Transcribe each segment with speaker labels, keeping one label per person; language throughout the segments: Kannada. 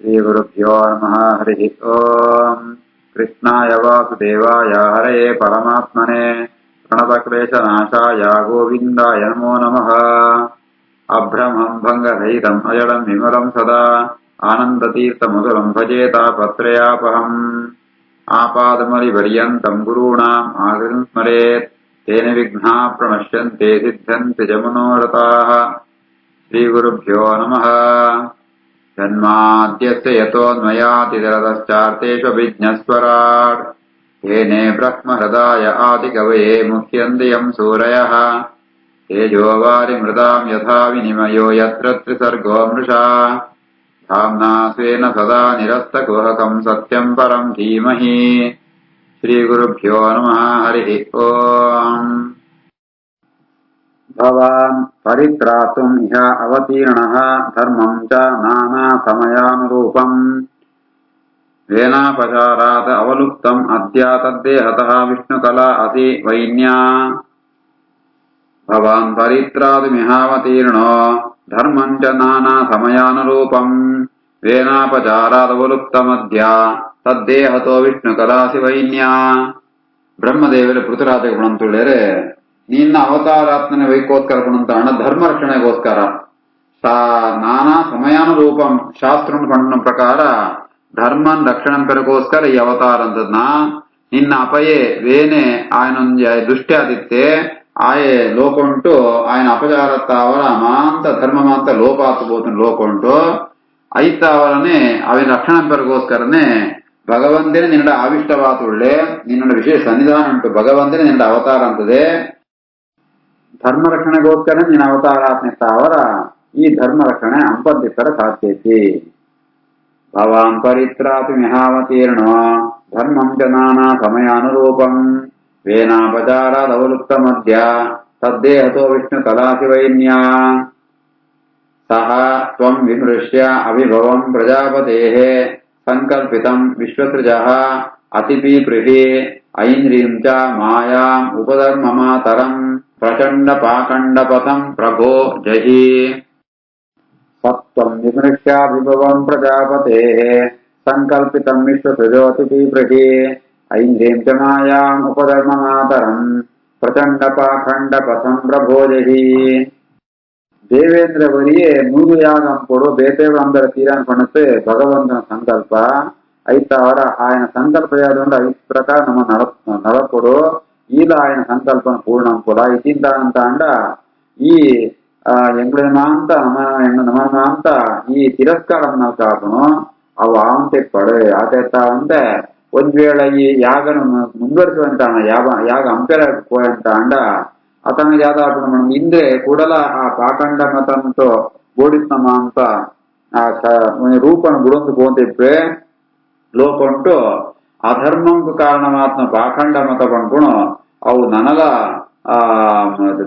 Speaker 1: श्रीगुरुभ्यो नमः। हरिः ओम्। कृष्णाय वासुदेवाय हरये परमात्मने प्रणतक्लेशनाशाय गोविन्दाय नमो नमः। अभ्रमं भङ्गरहितम् अजडं विमलं सदा आनन्दतीर्थमधुरं भजेतापत्रयापहम्। आपादमलिपर्यन्तं गुरूणाम् आकृतिं स्मरेत् तेन विघ्नाः प्रणश्यन्ते सिद्ध्यन्ति च मनोरथाः। श्रीगुरुभ्यो नमः। जन्माद्यस्य यतोऽन्वयातिदरतश्चार्तेष्वभिज्ञस्वराट् येने ब्रह्महृदाय आदिकवये मुह्यन्ति यं सूरयः। तेजोवारिमृदां यथा विनिमयो यत्र त्रिसर्गो मृषा धाम्ना स्वेन सदा निरस्तकुहकं सत्यं परं धीमहि। श्रीगुरुभ्यो नमः। हरिः ओम्। भवान् परित्रातुम् इह अवतीर्णः धर्मं च नानासमयानुरूपम् वेनापचारात् अवलुप्तम् अद्य तद्देहतः विष्णुकला असि वैन्या। भवान् परित्रातुमिहावतीर्णो धर्मं च नानासमयानुरूपम् वेनापचारात् अवलुप्तमद्य तद्देहतो विष्णुकलासि वैन्या. ಬ್ರಹ್ಮದೇವರು ಪೃಥುರಾಜಗೆ ಪುಣಂತುಳ್ಳೇರೆ ನಿನ್ನ ಅವತಾರಾತ್ಮನೆ ವೈಕೋಸ್ಕರ ಪುಣಂತಾಣ ಧರ್ಮ ರಕ್ಷಣೆಗೋಸ್ಕರ ನಾನಾ ಸಮಯಾನುರೂಪಂ ಶಾಸ್ತ್ರನ ಪಂಡ ಪ್ರಕಾರ ಧರ್ಮನ್ ರಕ್ಷಣೆ ಪೆರಗೋಸ್ಕರ ಈ ಅವತಾರ ಅಂತದ್ನ ನಿನ್ನ ಅಪಯೇ ವೇನೆ ఆయన ದುಷ್ಟ್ಯಾದಿತ್ತೆ ఆయే లోకొంటూ ఆయన అపచారత్తావర మాంత ధర్మమాంత లోపాతుపోతున్న లోకొంటూ ಐತಾವರನೆ ಅವನ ರಕ್ಷಣೆ ಪೆರಗೋಸ್ಕರನೆ ಭಗವಂತನೇ ನಿನ್ನ ಆವಿಷ್ಟವಾತುಳ್ಳೆ ನಿನ್ನ ವಿಶೇಷ ಸನ್ನಿಧಾನ ಉಂಟು. ಭಗವಂತನೇ ನಿನ್ನ ಅವತಾರ ಅಂತದೆ. ಧರ್ಮ ರಕ್ಷಣೆಗೋಸ್ಕರ ನಿನ್ನ ಅವತಾರಾತ್ಮಿತ್ತಾವರ ಈ ಧರ್ಮ ರಕ್ಷಣೆ ಅಂಪದ್ದಿತ್ತರ ಸಾಧ್ಯೈತಿ. ಭವಾನ್ ಪರಿತ್ರಾತು ಮಿಹಾವತೀರ್ಣೋ ಧರ್ಮಂ ಚ ನಾನಾ ಸಮಯಾನುರೂಪಂ ವೇನಾಪಚಾರಾದವಲುಪ್ತ ಮಧ್ಯ ತದ್ದೇಹತೋ ವಿಷ್ಣು ಕಲಾಸಿ ವೈನ್ಯಾ. ಸಹ ತ್ವಂ ವಿಮೃಶ್ಯ ಅವಿಭವಂ ಪ್ರಜಾಪತೇಃ ಸಂಕಲ್ಪಿತಂ ವಿಶ್ವಸೃಜಃ ಅತಿಪೀಪೃಹಿ ಐಂದ್ರೀಂ ಚ ಮಾಯಾಂ ಉಪಧರ್ಮಮಾತರಂ ಪ್ರಚಂಡ ಪಾಖಂಡಪಥಂ ಪ್ರಭೋ ಜಹಿ. ಸತ್ವಂ ವಿಮೃಶ್ಯಾಭಿಭವಂ ಪ್ರಜಾಪತೇಃ ಸಂಕಲ್ಪಿತಂ ವಿಶ್ವಸೃಜೋತಿಪೀಪೃಹಿ ಐಂದ್ರೀಂ ಚ ಮಾಯಾಂ ಉಪಧರ್ಮಮಾತರಂ ಪ್ರಚಂಡ ಪಾಖಂಡಪಥಂ ಪ್ರಭೋ ಜಹಿ. ದೇವೇಂದ್ರವರಿಯೇ 100 యాగం ಕೊಡು ಬೇತೇವ ಅಂದರ ತೀರಾನ್ ಪಣತೆ ಭಗವಂತನ ಸಂಕಲ್ಪ ಐತಾವರ ఆయన ಸಂಕಲ್ಪ ಯಾದಂಡ ಐ ಪ್ರಕಾರ ನಮ್ಮ ನಡಕೊಡು ಈಲ ఆయన ಸಂಕಲ್ಪನ ಪೂರ್ಣಂ ಕೊಡ ಇದಿಂದ ಅಂತ ಅಂಡ ಈ ಎಂಗ್ಳಮಾಂತ ನಮನಮಾಂತ ಈ ತಿರಸ್ಕಾರಂ ನಾವು ಕಾಪನು ಅವು ಆವಂತೆ ಪಡೆ ಆತೇತ ಅಂತೆ ಒಂದ್ ವೇಳೆ ಈ ಯಾಗನ ಮುಂದುವರಿಸುವಂತಾನ ಯಾಗ ಅಂಪೆರ పోయంತ అండ అతను యాదాపణ మనం ఇంద్రే కూడల ఆ పాకండ మతంతో బోడిస్తున్నామా ಅಂತ ಆ ರೂಪನ ಗುಡೊಂದು ಗೋಂತಿಪ್ಪೆ ಲೋಕೊಂಟು ಅಧರ್ಮಂಕು ಕಾರಣಮಾತ್ಮ ಪಾಖಂಡ ಮತ ಪಂಪುಣು ಅವು ನನಗ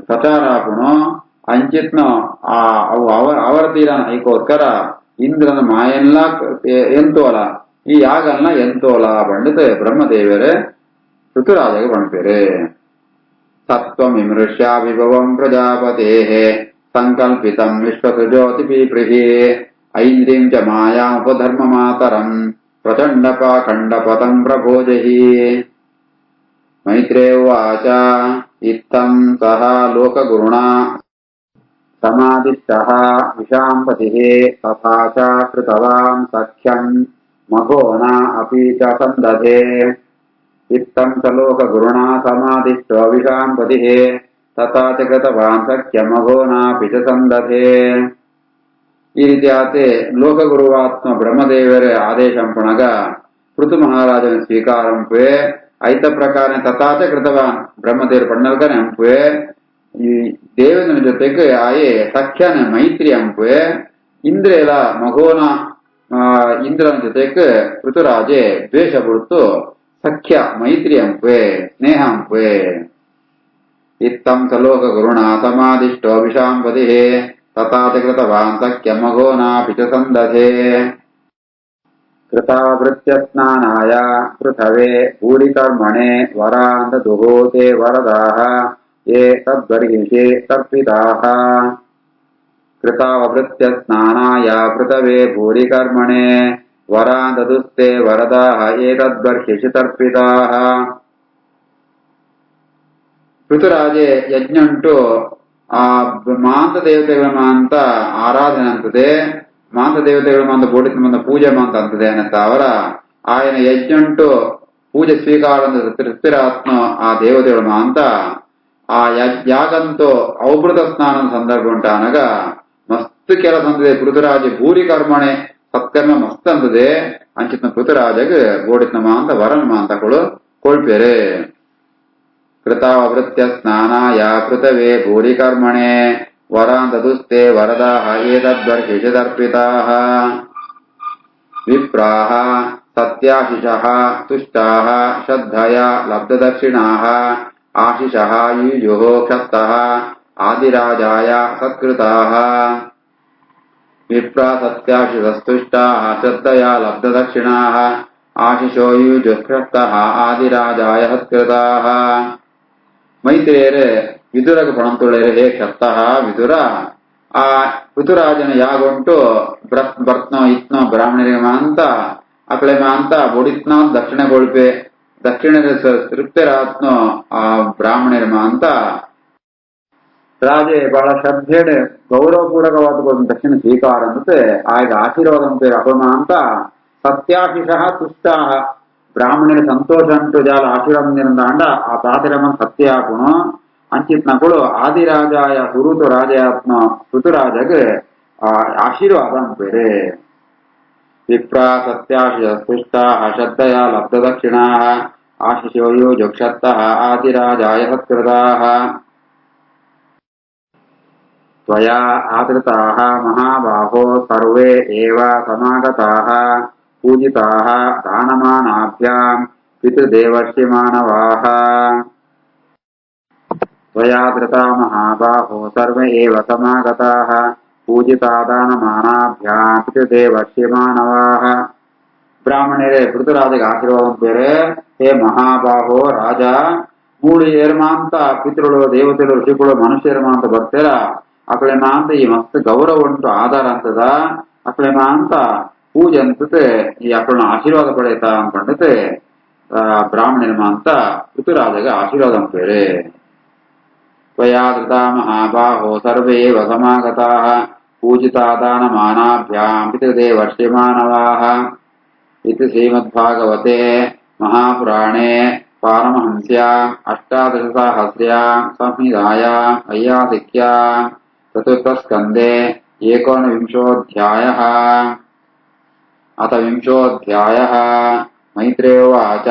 Speaker 1: ಪ್ರಚಾರಾಪುಣು ಅಂಚಿತ್ನ ಅವು ಅವರ ತೀರನ ಐಕೋಸ್ಕರ ಇಂದ್ರನ ಮಾಯನ್ಲ ಎಂತೋಲ ಈ ಯಾಗಲ್ನ ಎಂತೋಲ ಪಂಡಿತ ಬ್ರಹ್ಮದೇವರೇ ಋತುರಾಜಗೆ ಪಂಪೇರೆ. ಸತ್ವಂ ವಿಮೃಶ್ಯಾಭಿಭವಂ ಪ್ರಜಾಪತೇಃ ಸಂಕಲ್ಪಿತಂ ವಿಶ್ವಸೃಜೋತಿಪೀಪೃಹಿ ಐಂದ್ರೀಂ ಚ ಮಾಯಾಂ ಉಪಧರ್ಮಮಾತರಂ ಪ್ರಚಂಡ ಪಾಖಂಡಪಥಂ ಪ್ರಭೋ ಜಹಿ. ಮೈತ್ರೇಯ ಉವಾಚ ಇತ್ತಂ ಸಹ ಲೋಕಗುರುಣಾ ಸಮಾದಿಷ್ಟಃ ವಿಶಾಂಪತಿಃ ತಥಾ ಚ ಕೃತವಾನ್ ಸಖ್ಯಂ ಮಘೋನ ಅಪಿ ಚ ಸಂದಧೆ. ಇತ್ತಂ ಸ ಲೋಕಗುರುಣಾ ಸಮಾದಿಷ್ಟೋ ವಿಶಾಂಪತಿಃ ತಥಾ ಚ ಕೃತವಾನ್ ಸಖ್ಯಂ ಮಘೋನಾಪಿ ಚ ಸಂದಧೆ. ಈ ರೀತಿ ಆತೆ ಲೋಕಗುರುವಾತ್ಮ ಬ್ರಹ್ಮದೇವರ ಆದೇಶಂ ಪುಣಗ ಪೃಥು ಮಹಾರಾಜನ ಸ್ವೀಕಾರಂಪುವೆ ಐತ ಪ್ರಕಾರ ತಥಾಚ ಕೃತವಾನ್ ಬ್ರಹ್ಮದೇವರು ಪಣ್ಣಲ್ಕನೆ ಅಂಪುವೆ ಈ ದೇವೇಂದ್ರನ ಜೊತೆಗೆ ಆಯೇ ಸಖ್ಯನ ಮೈತ್ರಿ ಅಂಪುವೆ ಇಂದ್ರೇಲ ಮಘೋನ ಇಂದ್ರನ ಜೊತೆಗೆ ಋತುರಾಜೆ ದ್ವೇಷ ಬಿಡ್ತು ಸಖ್ಯ ಮೈತ್ರಿ ಅಂಪುವೆ ಸ್ನೇಹ ಅಂಪುವೆ. ಇತ್ತಂ ಸ ಲೋಕಗುರುಣಾ ಸಮಾದಿಷ್ಟೋ ವಿಶಾಂಪತಿಃ ತಥಾ ಚ ಕೃತವಾನ್ ಸಖ್ಯಂ ಮಘೋನಾಪಿ ಚ ಸಂದಧೆ. ಕೃತಾವೃತ್ಯ ಸ್ನಾನಾಯ ಪೃಥವೇ ಭೂರಿಕರ್ಮಣೆ ವರಾನ್ ದದುಹೋತೆ ವರದಾಃ ಯೇ ತದ್ಬರ್ಹಿಷಿ ತರ್ಪಿತಾಃ. ಕೃತಾವೃತ್ಯ ಸ್ನಾನಾಯ ಪೃಥವೇ ಭೂರಿಕರ್ಮಣೆ ವರಾನ್ ದದುಸ್ತೆ ವರದಾಹ ಏತದ್ಬರ್ಹಿಷಿ ತರ್ಪಿತಾಹ. ಋತುರಾಜೆ ಯಜ್ಞ ಉಂಟು, ಆ ಮಾಂತ ದೇವತೆಗಳ ಮಾಂತ ಆರಾಧನೆ ಅಂತದೆ, ಮಾಂತ ದೇವತೆಗಳ ಮಾಂತ ಬೋಡಿತ ಮಂದ ಪೂಜೆ ಮಾಂತ ಅಂತದೆ ಅನ್ನತ್ತ ಅವರ ఆయన ಯಜ್ಞ ಉಂಟು ಪೂಜೆ ಸ್ವೀಕಾರ ತೃಪ್ತಿರಾತ್ಮ ಆ ದೇವತೆಗಳ ಮಾಂತ ಆ ಯಾಗಂತೂ ಔಭೃತ ಸ್ನಾನದ ಸಂದರ್ಭ ಉಂಟ అనಗ ಮಸ್ತ್ ಕೆಲಸ ಅಂತದೆ. ಪೃಥುರಾಜ ಭೂರಿ ಕರ್ಮಣೆ ಸತ್ಕರ್ಮ ಮಸ್ತ್ ಅಂತದೆ ಅಂಚಿತ್ನ ಪೃಥುರಾಜಗ್ ಬೋಡಿತ್ನ ಮಾಂತ ವರನ ಮಾಂತಗಳು ಕೊಳ್ಪೇರೆ. ಕೃತಾವೃತ್ಯ ಸ್ನಾನಾಯ ಪೃಥವೇ ಭೂರಿ ಕರ್ಮಣೆ ವರಾನ್ ದದುಸ್ತೆ ವರದಾಹ ಏತದ್ಬರ್ಹಿಷಿತರ್ಪಿತಾಃ. ವಿಪ್ರಾಃ ಸತ್ಯಾಶಿಷಃ ತುಷ್ಟಾಃ ಶ್ರದ್ಧಯಾ ಲಬ್ಧದಕ್ಷಿಣಾಃ ಆಶಿಷಃ ಯುಯುಃ ಕ್ಷತ್ತಃ ಆದಿರಾಜಾಯ ಸತ್ಕೃತಾಃ. ವಿಪ್ರಾ ಸತ್ಯಾಶಿಷಸ್ತುಷ್ಟಾಃ ಶ್ರದ್ಧಯಾ ಲಬ್ಧದಕ್ಷಿಣಾಃ ಆಶಿಷೋ ಯುಯುಃ ಕ್ಷತ್ತಃ ಆದಿರಾಜಾಯ ಸತ್ಕೃತಾಃ. ಮೈತ್ರೇಯರೇ ವಿದುರಗ ಪಣಂತುಳ್ಳೇರೆ ಹೇ ಕ್ಷತ್ತಃ ವಿದುರ, ಆ ಋತುರಾಜನ ಯಾಗುಂಟು ಭರ್ತನೋ ಇತ್ನೋ ಬ್ರಾಹ್ಮಣರಿಗೆ ಮಾಂತ ಅಕಳೆ ಮಾಂತ ಬೊಡಿತ್ನ ದಕ್ಷಿಣಗೊಳ್ಪೆ ದಕ್ಷಿಣ ತೃಪ್ತಿರಾತ್ನೋ ಆ ಬ್ರಾಹ್ಮಣರ ಮಾಂತ ರಾಜೆ ಬಹಳ ಶ್ರದ್ಧೆಡೆ ಗೌರವಪೂರ್ವಕವಾದ ದಕ್ಷಿಣ ಸ್ವೀಕಾರ ಅಂತೆ ಆಗ ಆಶೀರ್ವಾದ ಅಪಮಾಂತ ಸತ್ಯಾಶಿಷಃ ತುಷ್ಟಾಹ ಬ್ರಾಹ್ಮಣರ ಸಂತೋಷ ಅಂಟು ಜಾಲ ಆಶೀರ್ವಾದ ಆ ಪಾತಿರಮನ್ ಸತ್ಯ ಹಾಕುನು ಅಂಚಿತ್ನಗಳು ಆದಿರಾಜಾಯ ಸುಋತು ರಾಜಯಾತ್ಮ ಋತುರಾಜಗ್ ಆಶೀರ್ವಾದ ಅಂಪೇರೆ. ವಿಪ್ರಾ ಸತ್ಯಾಶಿಷಸ್ತುಷ್ಟಾಃ ಶ್ರದ್ಧಯಾ ಲಬ್ಧದಕ್ಷಿಣಾಃ ಆಶಿಷೋ ಯುಯುಃ ಕ್ಷತ್ತಃ ಆದಿರಾಜಾಯ ಸತ್ಕೃತಾಃ. ತ್ವಯಾ ಆದೃತಾಃ ಮಹಾಬಾಹೋ ಸರ್ವೇ ಏವ ಸಮಾಗತಾಃ ಪೂಜಿತಾಃ ದಾನಮಾನಾಭ್ಯಾಂ ಪಿತೃದೇವರ್ಷಿ ಮಾನವಾಃ. ತ್ವಯಾ ಧೃತಾ ಮಹಾಬಾಹೋ ಸರ್ವೇ ಏವ ಸಮಾಗತಾಃ ಪೂಜಿತಾ ದಾನಮಾನಾಭ್ಯಾಂ ಪಿತೃದೇವರ್ಷಿ ಮಾನವಾಃ. ಬ್ರಾಹ್ಮಣರೇ ಋತುರಾಜಗೆ ಆಶೀರ್ವಾದ ಬೇರೆ. ಹೇ ಮಹಾಬಾಹೋ ರಾಜ, ಮೂಳು ಏರ್ಮಾಂತ ಪಿತೃಗಳು ದೇವತೆಗಳು ಋಷಿಗಳು ಮನುಷ್ಯರ ಮಾಂತ ಬರ್ತೀರ ಅಕಳೆ ಮಾಂತ ಈ ಮಸ್ತ್ ಗೌರವ ಉಂಟು ಆಧಾರ ಅಂತದ ಅಕಳೆ ಮಾಂತ ಪೂಜೆ ಅಂತತೆ ಈ ಅಕಳನ್ನ ಆಶೀರ್ವಾದ ಪಡೆಯುತ್ತಾ ಅನ್ಕೊಂಡತೆ ಬ್ರಾಹ್ಮಣರ ಮಾಂತ ಋತುರಾಜಗೆ ಆಶೀರ್ವಾದ ಅಂಪೇರೆ. ತ್ವಯಾ ಧೃತಾ ಮಹಾಬಾಹೋ ಸರ್ವೇ ಏವ ಸಮಾಗತಾಃ ಪೂಜಿತಾ ದಾನಮಾನಾಭ್ಯಾಂ ಪಿತೃದೇವರ್ಷಿ ಮಾನವಾಃ. ಇತಿ ಶ್ರೀಮದ್ಭಾಗವತೆ ಮಹಾಪುರಾಣೇ ಪಾರಮಹಂಸ್ಯಾಂ ಅಷ್ಟಾದಶಸಾಹಸ್ರ್ಯಾಂ ಸಂಹಿತಾಯಾಂ ಐಯಾಸಿಕ್ಯಾಂ ಚತುರ್ಥಸ್ಕಂಧೇ ಏಕೋನವಿಂಶೋऽಧ್ಯಾಯಃ. ಅಥ ವಿಂಶೋऽಧ್ಯಾಯಃ. ಮೈತ್ರೇಯೋವಾಚ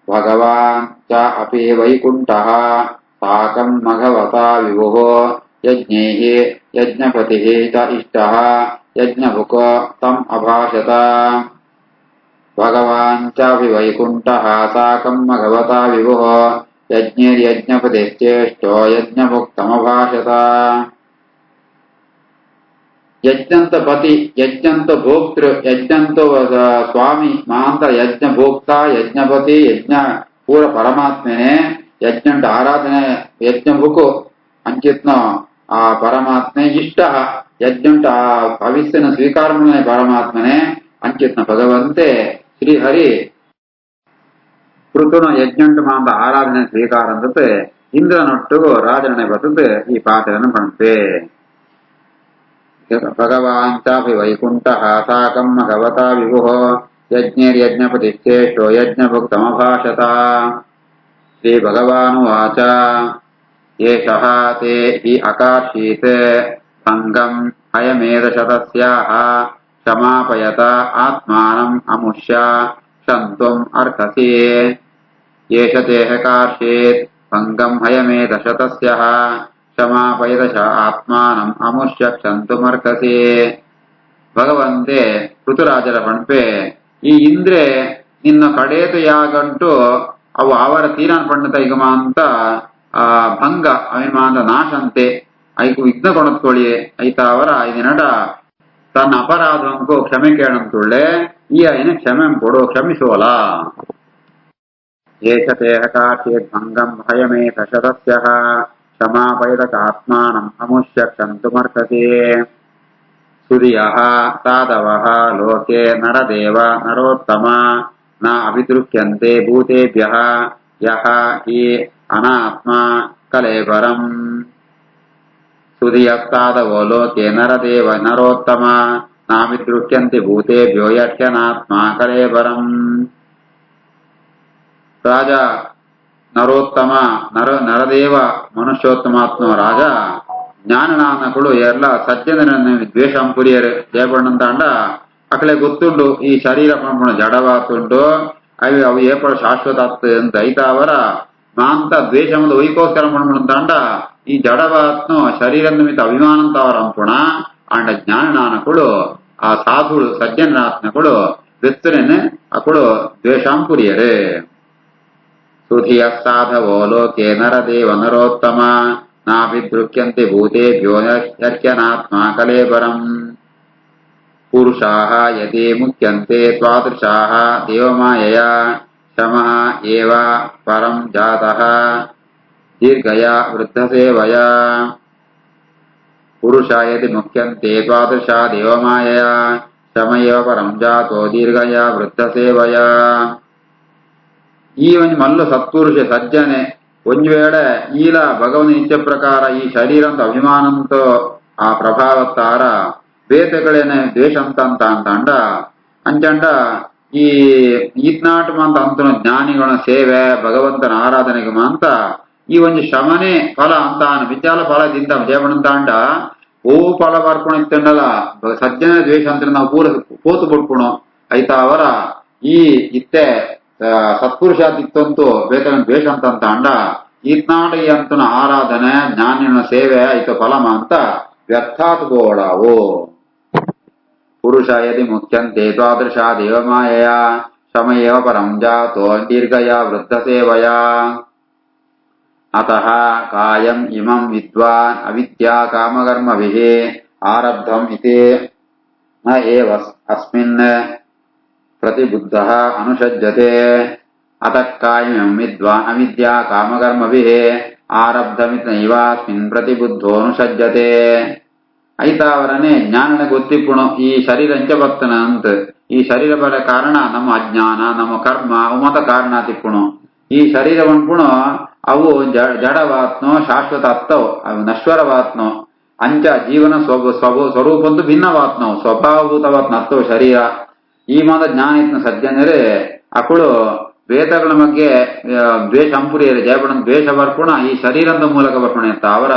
Speaker 1: ಭಗವಾನ್ ಚ ಅಪಿ ವೈಕುಂಠಃ ಸಾಕಂ ಭಗವತಾ ವಿಭುಃ ಯಜ್ಞೈಃ ಯಜ್ಞಪತಿಃ ಚ ಇಷ್ಟಃ ಯಜ್ಞಭುಕ್ ತಂ ಅಭಾಷತ. ಭಗವಾನ್ ಚಾಪಿ ವೈಕುಂಠಃ ಸಾಕಂ ಭಗವತಾ ವಿಭುಃ ಯಜ್ಞೈರ್ಯಜ್ಞಪತಿಶ್ಚೇಷ್ಟೋ ಯಜ್ಞಭುಕ್ ತಮಭಾಷತ. ಯಜ್ಞಂತ ಪತಿ ಯಜ್ಞಂತ ಭೋಕ್ತೃ ಯಜ್ಞಂತ ಸ್ವಾಮಿ ಮಾಂತ ಯಜ್ಞ ಭೋಕ್ತ ಯಜ್ಞಪತಿ ಯಜ್ಞ ಪೂರ ಪರಮಾತ್ಮನೇ ಯಜ್ಞಂಟ ಆರಾಧನೆ ಯಜ್ಞಭುಕು ಅಂಚಿತ್ನ ಆ ಪರಮಾತ್ಮೆ ಇಷ್ಟ ಯಜ್ಞಂಟ ಭವಿಷ್ಯನ ಸ್ವೀಕಾರನೇ ಪರಮಾತ್ಮನೇ ಅಂಚಿತ್ನ ಭಗವಂತೆ ಶ್ರೀಹರಿ ಪೃಥುನ ಯಜ್ಞಂಟ ಮಾಂತ ಆರಾಧನೆ ಸ್ವೀಕಾರ ಅಂದತೆ ಇಂದ್ರನೊಟ್ಟಿಗೂ ರಾಜನೇ ಬರ್ತದೆ ಈ ಪಾತ್ರನ ಪಣತೆ. ಭಗವಾನ್ ಚಾಪಿ ವೈಕುಂಠಃ ಸಾಕಂ ಭಗವತಾ ವಿಭುಃ ಯಜ್ಞೈರ್ಯಜ್ಞಪತಿಶ್ಚೇಷ್ಟೋ ಯಜ್ಞಭುಕ್ ತಮಭಾಷತ. ಶ್ರೀ ಭಗವಾನುವಾಚ ಏಷಃ ತೇ ಹಿ ಅಕಾರ್ಷೀತ್ ಸಂಗಂ ಹಯಮೇಧಶತಸ್ಯಾಃ ಕ್ಷಮಾಪಯತ ಆತ್ಮಾನಂ ಅಮುಷ್ಯ ಕ್ಷಂತುಂ ಅರ್ಹಸಿ. ಏಷ ತೇಹ ಕಾರ್ಷೇತ್ ಸಂಗಂ ಹಯಮೇಧಶತಸ್ಯಃ ಕ್ಷಮಾಪಯತ ಆತ್ಮಾನಂ ಅಮುಷ್ಯ ಕ್ಷಂತುಮರ್ಹಸಿ. ಭಗವಂತೆ ಋತುರಾಜರ ಪಣಪೆ ಈ ಇಂದ್ರೆ ನಿನ್ನ ಕಡೇತು ಯಾಗಂಟು ಅವು ಅವರ ತೀರಾನ್ ಪಂಡಿತ ಈಗ ಮಾಂತ ಭಂಗ ಅವಿಮಾಂತ ನಾಶಂತೆ ಐಕು ವಿಘ್ನ ಕೊಣತ್ಕೊಳ್ಳಿ ಐತ ಅವರ ಐದಿನಡ ತನ್ನ ಅಪರಾಧಂಕು ಕ್ಷಮೆ ಕೇಳಂತುಳ್ಳೆ ಈ ಐನ ಕ್ಷಮೆ ಕೊಡು ಕ್ಷಮಿಸೋಲ. ಏಷ ತೇಹ ಕಾರ್ಷೇತ್ ಭಂಗಂ ಭಯಮೇತ ಶತಸ್ಯಃ ಕ್ಷಮಾಪಯತ ಆತ್ಮಾನಂ ಅಮುಷ್ಯ ಕ್ಷಂತುಮರ್ಹಸಿ. ಸುರಿಯಃ ಸಾಧವಃ ಲೋಕೆ ನರದೇವ ನರೋತ್ತಮ ನ ಅಭಿದೃಕ್ಯಂತೆ ಭೂತೇಭ್ಯಃ ಯಃ ಹಿ ಅನಾತ್ಮ ಕಲೇಬರಂ. ಸುರಿಯಃ ಸಾಧವೋ ಲೋಕೆ ನರದೇವ ನರೋತ್ತಮ ನಾಭಿದೃಕ್ಯಂತೆ ಭೂತೇಭ್ಯೋ ಯತ್ಯನಾತ್ಮ ಕಲೇಬರಂ. ರಾಜ ನರೋತ್ತಮ ನರದೇವ ಮನುಷ್ಯೋತ್ತಮಾತ್ಮ ರಾಜ ಜ್ಞಾನನಾನಗಳು ಎಲ್ಲ ಸಜ್ಜನರನ್ನು ದ್ವೇಷಂ ಪುರಿಯರು ಜಯಪಣ್ಣಂತಾಂಡ ಅಕಳೆ ಗೊತ್ತುಂಡು ಈ ಶರೀರ ಪಂಪಣ ಜಡವಾತುಂಡು ಅವು ಏಪಡ ಶಾಶ್ವತ ಅಂತ ಐತಾವರ ಮಾಂತ ದ್ವೇಷಮದ ವೈಕೋಸ್ಕರ ಪಣ್ಮಣಂತಾಂಡ ಈ ಜಡವಾತ್ನು ಶರೀರ ನಿಮಿತ್ತ ಅಭಿಮಾನಂತಾವರ ಅಂಪುಣ ಆಂಡ ಜ್ಞಾನನಾನಗಳು ಆ ಸಾಧುಳು ಸಜ್ಜನರಾತ್ಮಗಳು ಬೆತ್ತರೇನೆ ಅಕಳು ದ್ವೇಷಂ ಪುರಿಯರು. ಸುಧಿಯ ಸಾಧವೋ ಲೋಕೆ ನರದೇವ ನರೋತ್ತಮ ನಾಭಿದೃಕ್ಯಂತೆ ಭೂತೇಭ್ಯೋ ಯತ್ಯನಾತ್ಮ ಕಲೇಬರಂ. ಪುರುಷಾಃ ಯದಿ ಮುಖ್ಯಂತೆ ತ್ವಾದೃಶಾಃ ದೇವಮಾಯಯಾ ಶಮಃ ಏವ ಪರಂ ಜಾತಃ ದೀರ್ಘಯ ವೃದ್ಧಸೇವಯಾ. ಪುರುಷ ಯದಿ ಮುಖ್ಯಂತೆ ತ್ವಾದೃಶಾ ದೇವಮಾಯಯಾ ಶಮ ಏವ ಪರಂ ಜಾತೋ ದೀರ್ಘಯ ವೃದ್ಧಸೇವಯಾ. ಈ ಒಂದು ಮಲ್ಲು ಸತ್ಪುರುಷ ಸಜ್ಜನೆ ಒಂದು ವೇಳೆ ಈಲ ಭಗವನ್ ಇಚ್ಛೆ ಪ್ರಕಾರ ಈ ಶರೀರಂತ ಅಭಿಮಾನಂತೋ ಆ ಪ್ರಭಾವತ್ತಾರ ಬೇತೆಗಳೇನೆ ದ್ವೇಷ ಅಂತಂಡ ಅಂಚಂಡ ಈ ಈತ್ನಾಟ ಮಂತ ಅಂತನ ಜ್ಞಾನಿಗಳ ಸೇವೆ ಭಗವಂತನ ಆರಾಧನೆಗೆ ಮಾಂತ ಈ ಒಂದು ಶಮನೆ ಫಲ ಅಂತ ವಿಚಾರ ಫಲದಿಂದ ದೇವಣಂತಾಂಡ ಓ ಫಲ ಬರ್ಕೊಂಡು ಇತ್ತಂಡಲ್ಲ ಸಜ್ಜನ ದ್ವೇಷ ಅಂತ ನಾವು ಪೂರ ಪೋತು ಬಿಡ್ಕೊಣು ಆಯ್ತಾ ಅವರ ಈ ಇತ್ತೆ ಸತ್ಪುರುಷಾದಿತ್ತಂತೂ ಬೇತನ ದ್ವೇಷ ಅಂತಂದ ಈತ್ನಾಟ ಅಂತನ ಆರಾಧನೆ ಜ್ಞಾನಿನ ಸೇವೆ ಐತ ಫಲಮ ಅಂತ ವ್ಯರ್ಥಾತ್ ಗೋಳಾವು. ಪುರುಷ ಯದಿ ಮುಖ್ಯಂತೆ ದ್ವಾದೃಶ ದೇವಮಾಯಯ ಶಮಯೇವ ಪರಂ ಜಾತೋ ದೀರ್ಘಯ ವೃದ್ಧ ಸೇವಯಾ. ಅತಃ ಕಾಯಂ ಇಮಂ ವಿದ್ವಾನ್ ಅವಿದ್ಯಾ ಕಾಮಕರ್ಮಭಿಃ ಆರಬ್ಧಂ ಇತಿ ನ ಏವ ಅಸ್ಮಿನ್ ಪ್ರತಿಬುದ್ಧಃ ಅನುಷಜ್ಯತೆ. ಅತಃ ಕಾಯಂ ವಿದ್ವಾನ್ ಅವಿದ್ಯಾ ಕಾಮಕರ್ಮಭಿಃ ಆರಬ್ಧಮಿತಿ ನೈವಾಸ್ಮಿನ್ ಪ್ರತಿಬುದ್ಧೋ ಅನುಷಜ್ಯತೆ. ಐತಾವರನೆ ಜ್ಞಾನನ ಗೊತ್ತಿಪ್ಪುಣು ಈ ಶರೀರ ಅಂಚಬರ್ತನ ಅಂತ ಈ ಶರೀರ ಬರ ಕಾರಣ ನಮ್ಮ ಅಜ್ಞಾನ ನಮ್ಮ ಕರ್ಮ ಅವು ಮತ ಕಾರಣ ತಿಪ್ಪುಣು. ಈ ಶರೀರವನ್ಪುಣು ಅವು ಜಡವಾತ್ನೋ ಶಾಶ್ವತ ಅತ್ತವು ಅವು ನಶ್ವರವಾತ್ನೋ ಅಂಚ ಜೀವನ ಸ್ವರೂಪಂದು ಭಿನ್ನವಾತ್ನೋ ಸ್ವಭಾವಭೂತವಾತ್ನ ಅತ್ತವು ಶರೀರ. ಈ ಮಾದ ಜ್ಞಾನ ಇತ್ನ ಸಜ್ಜನರೇ ಅಕಳು ವೇದಗಳ ಬಗ್ಗೆ ದ್ವೇಷ ಅಂಪುರಿಯರು ಜಯಪಣ ದ್ವೇಷ ಬರ್ಪುಣ ಈ ಶರೀರದ ಮೂಲಕ ಬರ್ಪುಣ ಅಂತ ಅವರ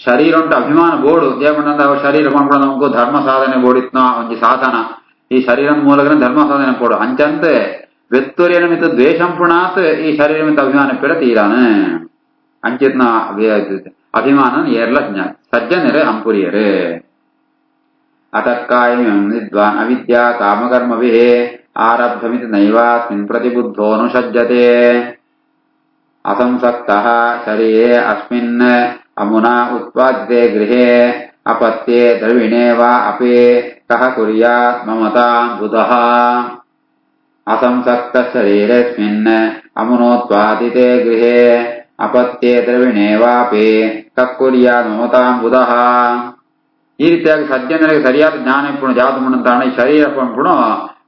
Speaker 1: ಶರೀರ ಉಂಟು ಅಭಿಮಾನ ಬೋಡು ಜಯಪಣ್ಣಂದ ಅವ್ರ ಶರೀರ ಕೊಂಡ್ಕೊಂಡು ನಮಗೂ ಧರ್ಮ ಸಾಧನೆ ಬೋಡಿತ್ನ ಒಂದು ಸಾಧನ ಈ ಶರೀರದ ಮೂಲಕನೇ ಧರ್ಮ ಸಾಧನೆ ಕೊಡು ಅಂಚಂತೆ ವ್ಯಕ್ತೋರಿಯ ನಿಮಿತ್ತ ದ್ವೇಷಂಪುಣಾತ್ ಈ ಶರೀರ ನಿಮಿತ್ತ ಅಭಿಮಾನ ಪೆಡ ತೀರಾನ ಅಂಚಿತ್ನ ಅಭಿಮಾನ ಏರ್ಲ ಸಜ್ಜನರೇ ಅಂಪುರಿಯರೇ. ಅತಃಕಾಯಂ ವಿದ್ವಾನ್ ಅವಿದ್ಯಾ ಕಾಮಕರ್ಮಭಿಃ ಆರಬ್ಧಮಿತಿ ನೈವಾಸ್ಮಿನ್ ಪ್ರತಿಬುದ್ಧೋ ಅನುಷಜ್ಯತೆ. ಅಸಂಸಕ್ತಃ ಶರೀರೇ ಅಸ್ಮಿನ್ ಅಮುನಾ ಉತ್ಪಾದ್ಯತೆ ಗೃಹೇ ಅಪತ್ಯೆ ದ್ರವಿಣೇ ವಾ ಅಪಿ ಕಃ ಕುರ್ಯಾತ್ ಮಮತಾಂ ಬುಧಃ. ಅಸಂಸಕ್ತ ಶರೀರೇಸ್ಮಿನ್ ಅಮುನೋತ್ಪಾದಿತೆ ಗೃಹೇ ಅಪತ್ಯೆ ದ್ರವಿಣೇ ವಾಪಿ ಕಃ ಕುರ್ಯಾತ್ ಮಮತಾಂ ಬುಧಃ. ಈ ರೀತಿಯಾಗಿ ಸಜ್ಜನರಿಗೆ ಸರಿಯಾದ ಜ್ಞಾನ ಪುಣ ಜಾತ ಮುಂತಾಣ ಈ ಶರೀರ ಪುಣ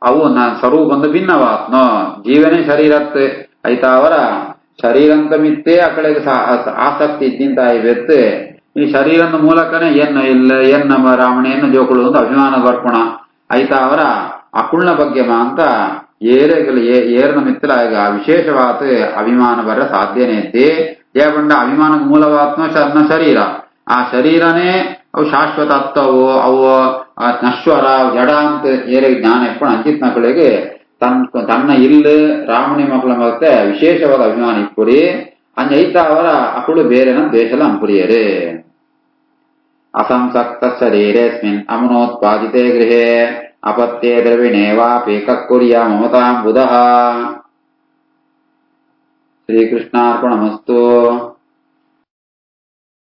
Speaker 1: ಅವು ಸ್ವರೂಪಂದು ಭಿನ್ನವಾತ್ನೋ ಜೀವನೇ ಶರೀರತ್ ಐತಾ ಅವರ ಶರೀರಂತ ಮಿತ್ತೇ ಆ ಕಡೆಗೆ ಆಸಕ್ತಿ ಇದ್ದಿಂತ ಇವೆತ್ತು ಈ ಶರೀರದ ಮೂಲಕನೇ ಏನು ಇಲ್ಲ ಏನ್ ನಮ್ಮ ರಾಮಣೆಯನ್ನು ಜೋಕುಳು ಅಂತ ಅಭಿಮಾನ ಬರ್ಪುಣ ಐತಾ ಅವರ ಅಕುಳ್ನ ಬಗ್ಗೆ ಮಾಂತ ಏರ್ನ ಮಿತ್ರ ಈಗ ವಿಶೇಷವಾದ ಅಭಿಮಾನ ಬರ ಸಾಧ್ಯನೇ ಇದ್ದಿ ಜಯಬಂಡ ಅಭಿಮಾನ ಮೂಲವಾತ್ಮ ಶರೀರ ಆ ಶರೀರನೇ ಅವು ಶಾಶ್ವತ ಅತ್ತವು ಅವು ನಶ್ವರ ಜಡ ಅಂತ ಏರೆ ಜ್ಞಾನ ಇಪ್ಪಣ ಅಂಚಿತ್ ಮಕ್ಕಳಿಗೆ ತನ್ನ ಇಲ್ಲ ರಾಮಣಿ ಮಕ್ಕಳ ಮತ್ತೆ ವಿಶೇಷವಾದ ಅಭಿಮಾನ ಇಪ್ಪುಡಿ ಅಂಜೈತ ಅವರ ಅಕುಳು ಬೇರೆನ ದ್ವೇಷಲ ಅಂಪುರಿಯರೇ. ಅಸಂಸಕ್ತ ಶರೀರೇಸ್ಮಿನ್ ಅಮುನೋತ್ಪಾದಿತೆ ಗೃಹೇ ಅಪತ್ಯೆ ದ್ರವಿಣೇ ವಾಪಿ ಕಃ ಕುರ್ಯಾತ್ ಮಮತಾಂ ಬುಧಃ. ಶ್ರೀಕೃಷ್ಣಾರ್ಪಣಮಸ್ತು.